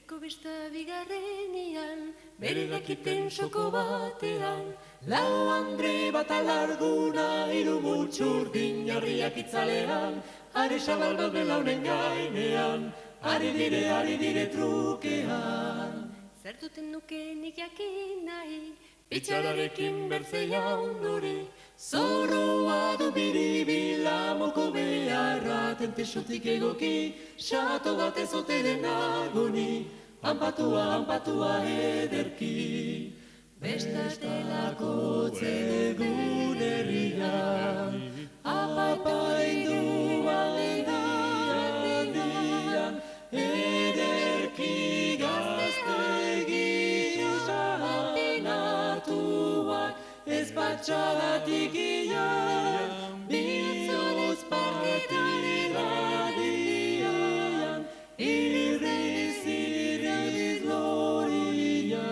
Urteko besta bigarrenian, bere dakiten soko batean, lau andre bat alarguna, hiru mutxurdin jarriak itzalean, are sabal bat belaunen gainean, ari dire trukean. Zer duten nuke nik jakin nahi, pitxararekin bertzea ondore, zorroa du biribila moko beharra, tentesotik egoki, sato bat ezoteren agoni, hanpatua ederki. Bestatelako zegun herrian, apaiduan dian, ederki gaztegi apinatuak, ez patxadatik ian, bihotz partiradian, irriz lorian.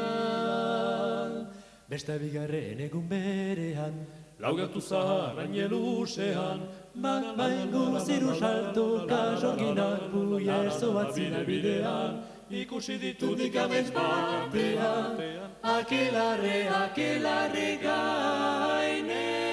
Beste bigarren egun berean, laugatu zaharrain elusean, baingo ziru saltoka jorginak buia erzo batzina bidean, ikusi ditudik amets batean, akelarre gaine.